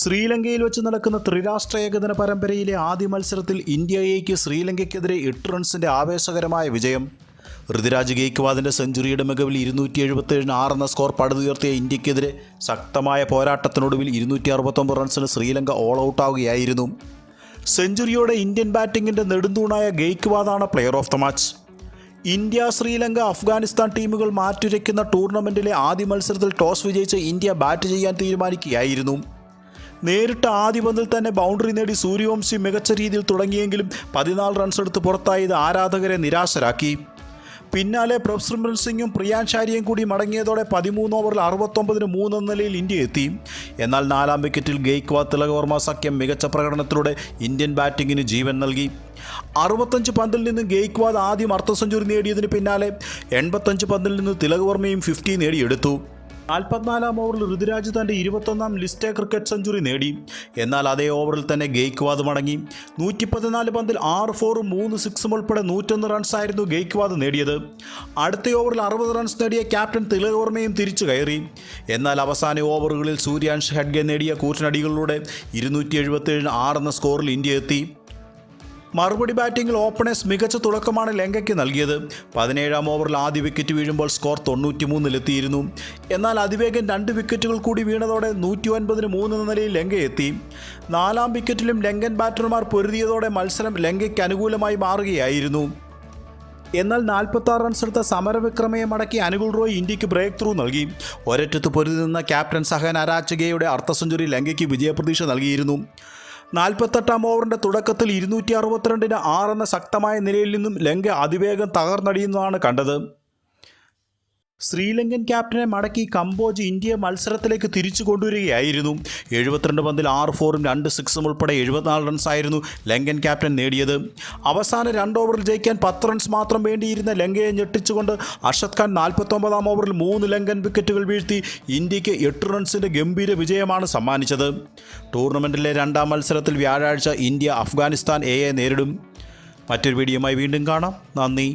ശ്രീലങ്കയിൽ വെച്ച് നടക്കുന്ന ത്രിരാഷ്ട്ര ഏകദിന പരമ്പരയിലെ ആദ്യ മത്സരത്തിൽ ഇന്ത്യ എക്ക് ശ്രീലങ്കയ്ക്കെതിരെ 8 റൺസിൻ്റെ ആവേശകരമായ വിജയം. ഋതുരാജ് ഗെയ്ക്വാദിൻ്റെ സെഞ്ചുറിയുടെ മികവിൽ 277 എന്ന സ്കോർ പടുതുയർത്തിയ ഇന്ത്യക്കെതിരെ ശക്തമായ പോരാട്ടത്തിനൊടുവിൽ 269 റൺസിന് ശ്രീലങ്ക ഓൾ ഔട്ടാവുകയായിരുന്നു. സെഞ്ചുറിയോടെ ഇന്ത്യൻ ബാറ്റിങ്ങിൻ്റെ നെടുന്തൂണായ ഗെയ്ക്വാദാണ് player of the match. India, Sri Lanka, Afghanistan ടീമുകൾ മാറ്റുരയ്ക്കുന്ന ടൂർണമെൻറ്റിലെ ആദ്യ മത്സരത്തിൽ ടോസ് വിജയിച്ച് ഇന്ത്യ ബാറ്റ് ചെയ്യാൻ തീരുമാനിക്കുകയായിരുന്നു. നേരിട്ട് ആദ്യ പന്തിൽ തന്നെ ബൗണ്ടറി നേടി സൂര്യവംശി മികച്ച രീതിയിൽ തുടങ്ങിയെങ്കിലും 14 റൺസ് എടുത്ത് പുറത്തായത് ആരാധകരെ നിരാശരാക്കി. പിന്നാലെ പ്രഭ്സിമ്രൻ സിംഗും പ്രിയാൻ ഷാരിയും കൂടി മടങ്ങിയതോടെ 13 ഓവറിൽ 69-ന് 3 എന്ന നിലയിൽ ഇന്ത്യ എത്തി. എന്നാൽ 4-ാം വിക്കറ്റിൽ ഗെയ്ക്വാദ് തിലകവർമ്മ സഖ്യം മികച്ച പ്രകടനത്തിലൂടെ ഇന്ത്യൻ ബാറ്റിങ്ങിന് ജീവൻ നൽകി. 65 പന്തിൽ നിന്ന് ഗെയ്ക്വാദ് ആദ്യം അർദ്ധ സെഞ്ചുറി നേടിയതിന് പിന്നാലെ 85 പന്തിൽ നിന്ന് തിലകവർമ്മയും 50 നേടിയെടുത്തു. 44-ാം ഓവറിൽ ഋതുരാജ് തൻ്റെ 21-ാം ലിസ്റ്റ് ക്രിക്കറ്റ് സെഞ്ചുറി നേടി. എന്നാൽ അതേ ഓവറിൽ തന്നെ ഗെയ്ക്വാദ് മടങ്ങി. 114 പന്തിൽ 6 ഫോറും 3 സിക്സും ഉൾപ്പെടെ 101 റൺസായിരുന്നു ഗെയ്ക്വാദ് നേടിയത്. അടുത്ത ഓവറിൽ 60 റൺസ് നേടിയ ക്യാപ്റ്റൻ തിലകവർമ്മയും തിരിച്ചു കയറി. എന്നാൽ അവസാന ഓവറുകളിൽ സൂര്യാൻഷ് ഹെഡ്ഗെ നേടിയ കൂറ്റനടികളിലൂടെ 277 എന്ന സ്കോറിൽ ഇന്ത്യ എത്തി. മറുപടി ബാറ്റിംഗിൽ ഓപ്പണേഴ്സ് മികച്ച തുടക്കമാണ് ലങ്കയ്ക്ക് നൽകിയത്. 17-ാം ഓവറിൽ ആദ്യ വിക്കറ്റ് വീഴുമ്പോൾ സ്കോർ 93-ലെത്തിയിരുന്നു. എന്നാൽ അതിവേഗം 2 വിക്കറ്റുകൾ കൂടി വീണതോടെ 109-ന് 3 എന്ന നിലയിൽ ലങ്ക എത്തി. 4-ാം വിക്കറ്റിലും ലങ്കൻ ബാറ്റർമാർ പൊരുതിയതോടെ മത്സരം ലങ്കയ്ക്ക് അനുകൂലമായി മാറുകയായിരുന്നു. എന്നാൽ 46 റൺസ് എടുത്ത സമരവിക്രമയെ മടക്കി അനുകുൽ റോയ് ഇന്ത്യക്ക് ബ്രേക്ക് ത്രൂ നൽകി. ഒരറ്റത്ത് പൊരുതി നിന്ന ക്യാപ്റ്റൻ സഹൻ അരാച്ചഗയുടെ അർദ്ധ സെഞ്ചുറി ലങ്കയ്ക്ക് വിജയപ്രതീക്ഷ നൽകിയിരുന്നു. 48-ാം ഓവറിൻ്റെ തുടക്കത്തിൽ 262-ന് 6 എന്ന ശക്തമായ നിലയിൽ നിന്നും ലങ്ക അതിവേഗം തകർന്നടിയുന്നതാണ് കണ്ടത്. ശ്രീലങ്കൻ ക്യാപ്റ്റനെ മടക്കി കംബോജ് ഇന്ത്യയെ മത്സരത്തിലേക്ക് തിരിച്ചു കൊണ്ടുവരികയായിരുന്നു. 72 പന്തിൽ 6 ഫോറും 2 സിക്സും ഉൾപ്പെടെ 74 റൺസായിരുന്നു ലങ്കൻ ക്യാപ്റ്റൻ നേടിയത്. അവസാന 2 ഓവറിൽ ജയിക്കാൻ 10 റൺസ് മാത്രം വേണ്ടിയിരുന്ന ലങ്കയെ ഞെട്ടിച്ചുകൊണ്ട് അർഷദ് ഖാൻ 49-ാം ഓവറിൽ 3 ലങ്കൻ വിക്കറ്റുകൾ വീഴ്ത്തി ഇന്ത്യക്ക് 8 റൺസിൻ്റെ ഗംഭീര വിജയമാണ് സമ്മാനിച്ചത്. ടൂർണമെൻറ്റിലെ 2-ാം മത്സരത്തിൽ വ്യാഴാഴ്ച ഇന്ത്യ അഫ്ഗാനിസ്ഥാൻ എയെ നേരിടും. മറ്റൊരു വീഡിയോയുമായി വീണ്ടും കാണാം. നന്ദി.